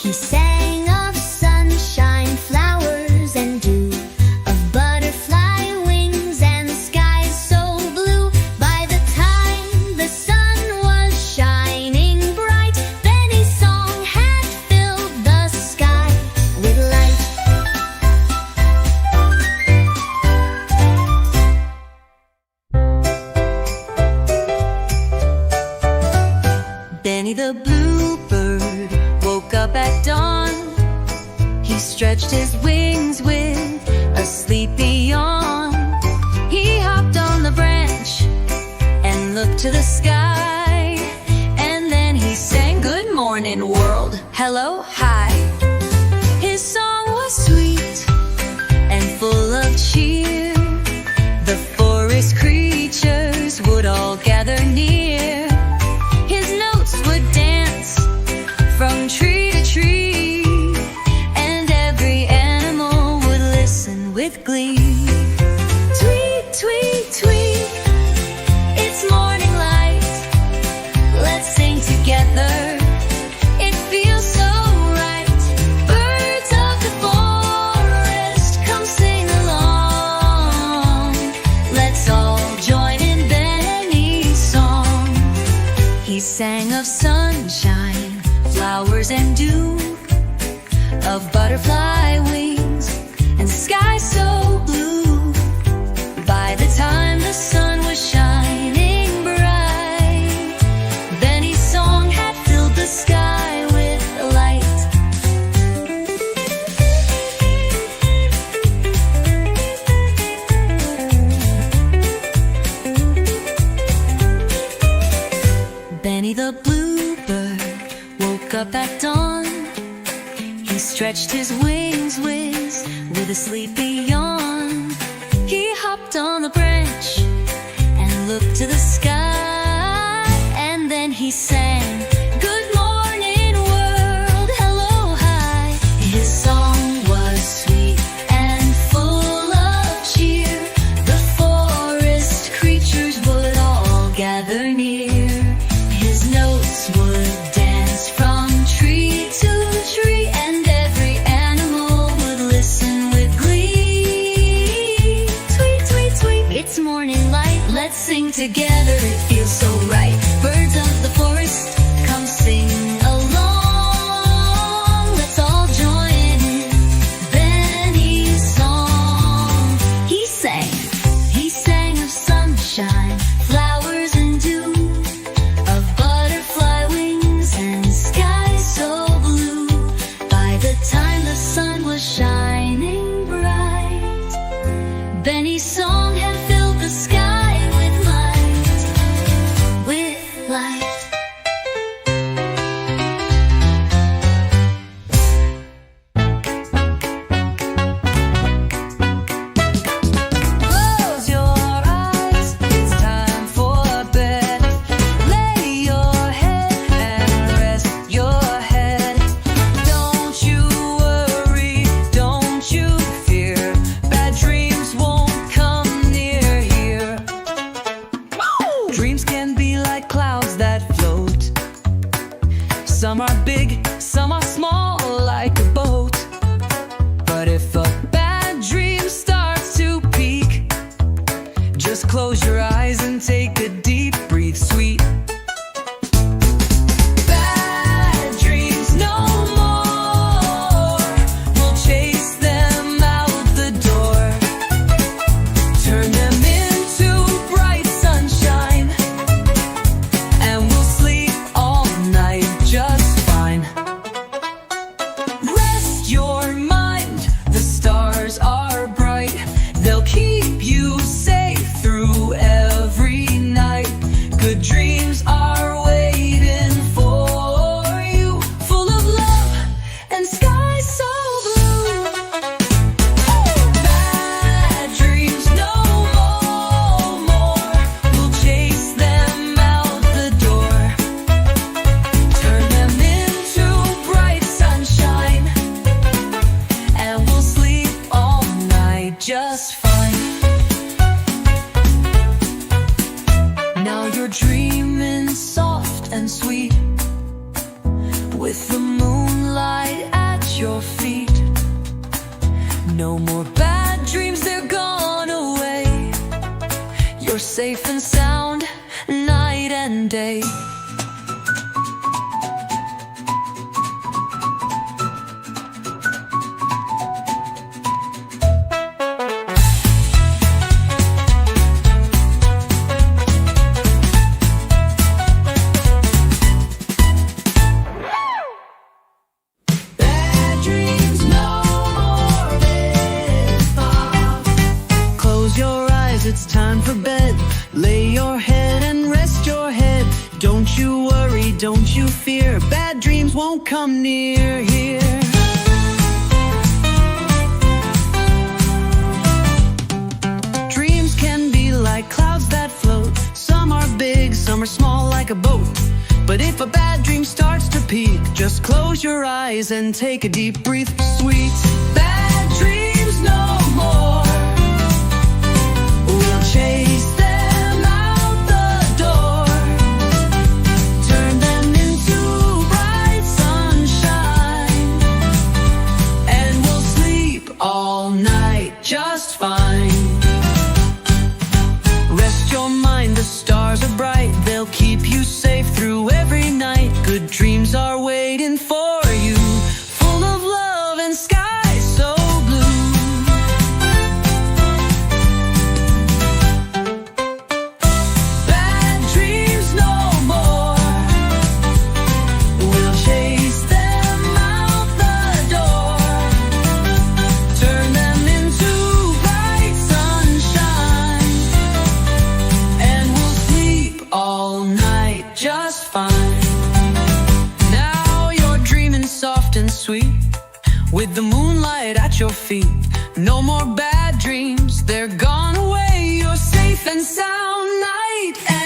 He sang of sunshine, flowers, and dew, of butterfly wings and skies so blue. By the time the sun was shining bright, Benny's song had filled the sky with light. Benny the bluebird woke up at dawn. He stretched his wings with a sleepy yawn. He hopped on the branch and looked to the sky, and then he sang, "Good morning, world, hello, hi." His song was sweet and full of cheer. The forest creatures would all gather near. His notes would dance from tree to tree, and every animal would listen with glee. Tweet, tweet, tweet, it's morning light. Let's sing together, it feels so right. Birds of the forest, come sing along. Let's all join in Benny's song. He sang of sunshine, flowers and dew, of butterfly wings and sky so blue. By the time the sun was shining bright, Benny's song had filled the sky with light. Benny the bluebird woke up at dawn. He stretched his wings with a sleepy yawn. He hopped on the branch and looked to the sky, and then he sang, "Good morning, world, hello, hi." His song was sweet and full of cheer. The forest creatures would all gather near. His notes would dance from tree to tree, and every animal would listen with glee. Tweet, tweet, tweet, it's morning light. Let's sing together, it feels so right. Birds of the forest, come sing along. Let's all join in Benny's song. He sang of sunshine, flowers and dew, of butterfly wings and sky so blue. By the time the sun was shining bright, Benny's song had filled the sky with light, with light. Close your eyes, it's time for bed. Lay your head and rest your head. Don't you worry, don't you fear. Bad dreams won't come near here. Dreams can be like clouds that float. Some are big, some are small, like a boat. But if a bad dream starts to peak, just close your eyes and take a deep breathe, sweet. Bad dreams no more. We'll chase them out the door. Turn them into bright sunshine, and we'll sleep all night just fine. Rest your mind, the stars are bright. They'll keep you safe through every night. Good dreams are waiting for you, full of love and skies so blue. Bad dreams no more. We'll chase them out the door. Turn them into bright sunshine, and we'll sleep all night just fine. Now you're dreaming soft and sweet, with the moonlight moonlight at your feet. No more bad dreams, they're gone away. You're safe and sound, night and day. It's time for bed. Lay your head and rest your head. Don't you worry, don't you fear. Bad dreams won't come near here. Dreams can be like clouds that float. Some are big, some are small like a boat. But if a bad dream starts to peak, just close your eyes and take a deep breath. Sweet bad dreams no more. Chase them out the door. Turn them into bright sunshine. And we'll sleep all night just fine. Rest your mind, the stars are bright. They'll keep you safe through every night. Good dreams are waiting for you, full of love and sky so blue. Just fine. Now you're dreaming soft and sweet, with the moonlight at your feet. No more bad dreams, they're gone away. You're safe and sound, night and